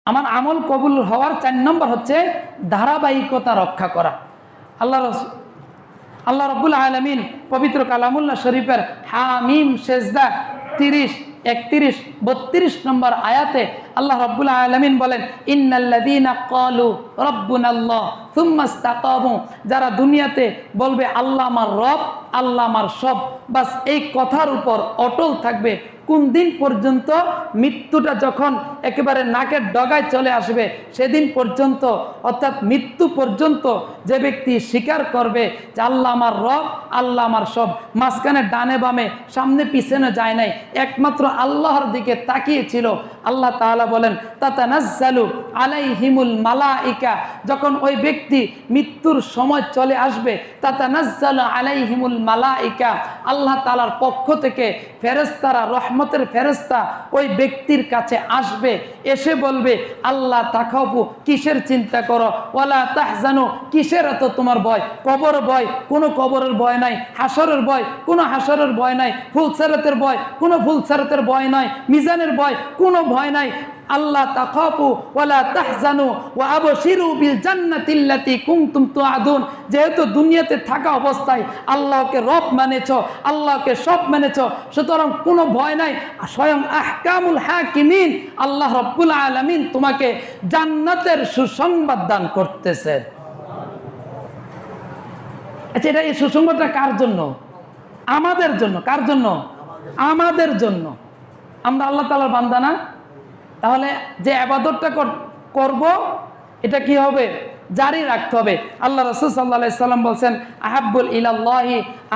আমার আমল কবুল হওয়ার 4 নম্বর হচ্ছে ধারাবাহিকতা রক্ষা করা। আল্লাহ রাব্বুল আলামিন পবিত্র কালামুল্লাহ শরীফের হামিম সেজদা 30, 31, 32 নম্বর আয়াতে আল্লাহ রাব্বুল আলামিন বলেন, ইন্নাল্লাযীনা ক্বালু রাব্বুনাল্লাহ সুম্মা ইসতাকামু, যারা দুনিয়াতে বলবে আল্লাহ আমার রব, আল্লাহ আমার সব, বাস এই কথার উপর অটল থাকবে কোন দিন পর্যন্ত? মৃত্যুটা যখন একেবারে নাকের ডগায় চলে আসবে সেদিন পর্যন্ত, অর্থাৎ মৃত্যু পর্যন্ত যে ব্যক্তি স্বীকার করবে যে আল্লাহ আমার রব, আল্লাহ আমার সব, মাঝখানে ডানে বামে সামনে পিছনে যায় নাই, একমাত্র আল্লাহর দিকে তাকিয়েছিল, আল্লাহ তাআলা বলেন তাতানাজ্জালু আলাইহিমুল মালাইকা, যখন ওই ব্যক্তি মৃত্যুর সময় চলে আসবে, তাতানাজ্জালু আলাইহিমুল মালাইকা, আল্লাহ তাআলার পক্ষ থেকে ফেরেশতারা, রহমতের ফেরেশতা ওই ব্যক্তির কাছে আসবে, এসে বলবে আল্লাহ তাখাফু, কিসের চিন্তা করো, ওয়ালা তাহজানু, কিসের এত তোমার ভয়, কবর ভয়, কোনো কবরের ভয় নাই, হাসরের ভয়, কোনো হাসরের ভয় নাই, ফুলসিরাতের ভয়, কোনো ফুলসিরাতের ভয় নাই, মিজানের ভয়, কোনো ভয় নাই। আল্লাহ তাখাফু ওয়ালা তাহজানু ওয়া আবশিরু বিল জান্নাতিল্লাতী কুনতুম তুআদুন, যেহেতু দুনিয়াতে থাকা অবস্থায় আল্লাহকে রব মেনেছো, আল্লাহকে সব মেনেছো, সুতরাং কোনো ভয় নাই। স্বয়ং আহকামুল হাকিমিন আল্লাহ রাব্বুল আলামিন তোমাকে জান্নাতের সুসংবাদ দান করতেছেন। আচ্ছা, এটা এই সুসংবাদটা কার জন্য? আমাদের জন্য। কার জন্য? আমাদের জন্য। আমরা আল্লাহ তাআলার বান্দা না? তাহলে যে ইবাদতটা করব এটা কি হবে? জারি রাখতে হবে। আল্লাহ রাসূল সাল্লাল্লাহু আলাইহি সাল্লাম বলেন,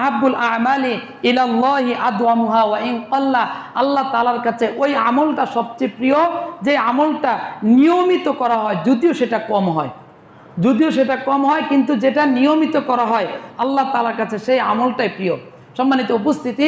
আহাব্বুল আমালি ইলাল্লাহি আদওয়ামুহা ওয়া ইন ক্বাল্লা, আল্লাহ তাআলার কাছে ওই আমলটা সবচেয়ে প্রিয় যে আমলটা নিয়মিত করা হয়, যদিও সেটা কম হয়, কিন্তু যেটা নিয়মিত করা হয় আল্লাহ তাআলার কাছে সেই আমলটাই প্রিয়। সম্মানিত উপস্থিতি,